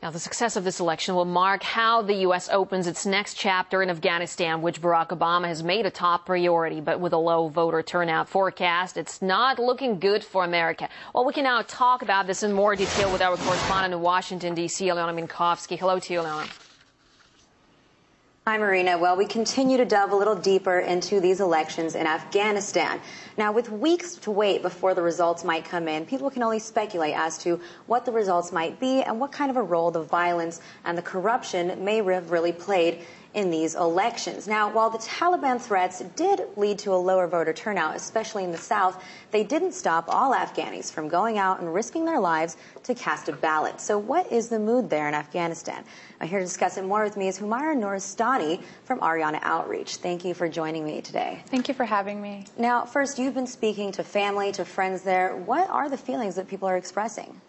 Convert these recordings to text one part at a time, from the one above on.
Now, the success of this election will mark how the U.S. opens its next chapter in Afghanistan, which Barack Obama has made a top priority. But with a low voter turnout forecast, it's not looking good for America. Well, we can now talk about this in more detail with our correspondent in Washington, D.C., Alyona Minkowski. Hello to you, Alyona. Hi, Marina. Well, we continue to delve a little deeper into these elections in Afghanistan. Now, with weeks to wait before the results might come in, people can only speculate as to what the results might be and what kind of a role the violence and the corruption may have really played in these elections. Now, while the Taliban threats did lead to a lower voter turnout, especially in the South, they didn't stop all Afghanis from going out and risking their lives to cast a ballot. So what is the mood there in Afghanistan? Here to discuss it more with me is Humayra Nooristani from Ariana Outreach. Thank you for joining me today. Thank you for having me. Now, first, you've been speaking to family, to friends there. What are the feelings that people are expressing?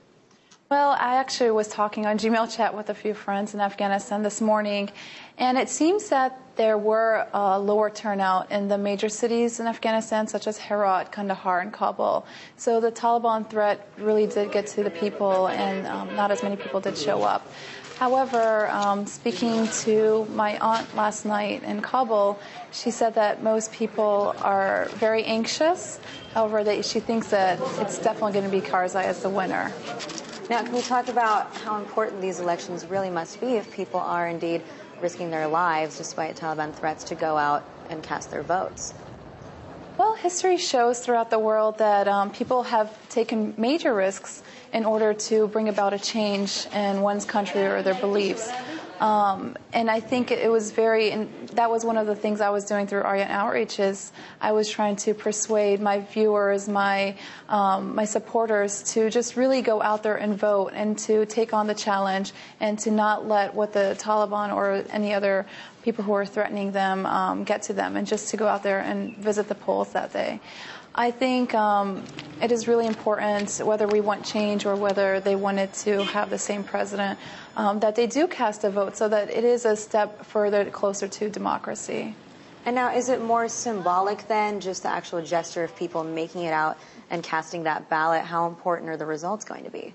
Well, I actually was talking on Gmail chat with a few friends in Afghanistan this morning, and it seems that there were a lower turnout in the major cities in Afghanistan, such as Herat, Kandahar, and Kabul. So the Taliban threat really did get to the people, and not as many people did show up. However, speaking to my aunt last night in Kabul, she said that most people are very anxious. However, she thinks that it's definitely going to be Karzai as the winner. Now, can we talk about how important these elections really must be if people are indeed risking their lives despite Taliban threats to go out and cast their votes? Well, history shows throughout the world that people have taken major risks in order to bring about a change in one's country or their beliefs. And I think it was that was one of the things I was doing through Ariana Outreach is I was trying to persuade my viewers, my supporters to just really go out there and vote and to take on the challenge and to not let what the Taliban or any other people who are threatening them get to them, and just to go out there and visit the polls that day. I think it is really important, whether we want change or whether they wanted to have the same president, that they do cast a vote so that it is a step further closer to democracy. And now, is it more symbolic than just the actual gesture of people making it out and casting that ballot? How important are the results going to be?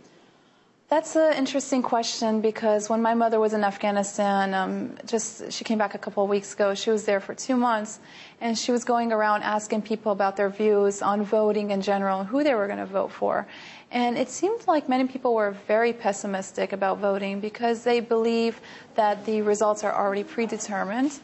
That's an interesting question, because when my mother was in Afghanistan, she came back a couple of weeks ago. She was there for 2 months, and she was going around asking people about their views on voting in general and who they were going to vote for. And it seemed like many people were very pessimistic about voting because they believe that the results are already predetermined.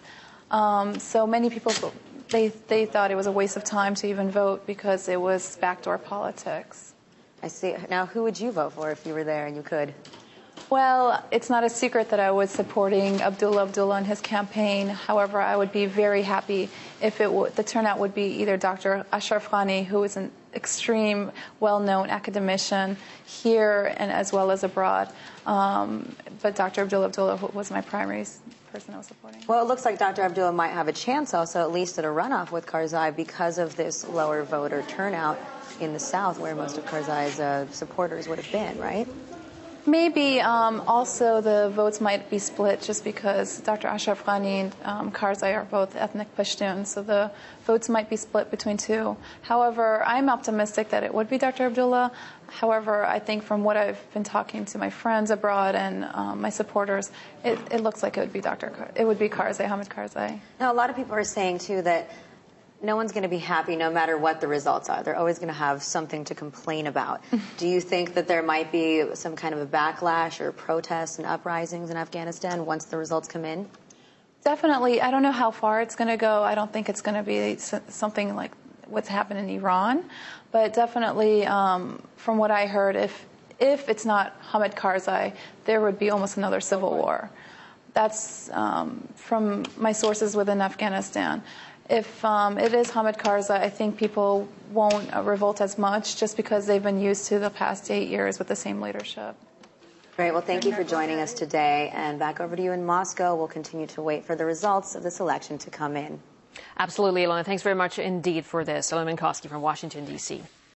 So many people, they thought it was a waste of time to even vote because it was backdoor politics. I see. Now, who would you vote for if you were there and you could? Well, it's not a secret that I was supporting Abdullah in his campaign. However, I would be very happy if the turnout would be either Dr. Ashraf Ghani, who is an extreme, well-known academician here and as well as abroad. But Dr. Abdullah was my primary person I was supporting. Well, it looks like Dr. Abdullah might have a chance also, at least at a runoff with Karzai, because of this lower voter turnout in the South, where most of Karzai's supporters would have been, right? Maybe. Also, the votes might be split just because Dr. Ashraf Ghani and Karzai are both ethnic Pashtuns, so the votes might be split between two. However, I'm optimistic that it would be Dr. Abdullah. However, I think from what I've been talking to my friends abroad and my supporters, it looks like it would be Karzai, Hamid Karzai. Now, a lot of people are saying, too, that no one's going to be happy no matter what the results are. They're always going to have something to complain about. Do you think that there might be some kind of a backlash or protests and uprisings in Afghanistan once the results come in? Definitely. I don't know how far it's going to go. I don't think it's going to be something like what's happened in Iran. But definitely, from what I heard, if it's not Hamid Karzai, there would be almost another civil war. That's from my sources within Afghanistan. If it is Hamid Karzai, I think people won't revolt as much just because they've been used to the past 8 years with the same leadership. Great. Well, thank you for joining us today. And back over to you in Moscow. We'll continue to wait for the results of this election to come in. Absolutely, Alyona. Thanks very much indeed for this. Alyona Minkowski from Washington, D.C.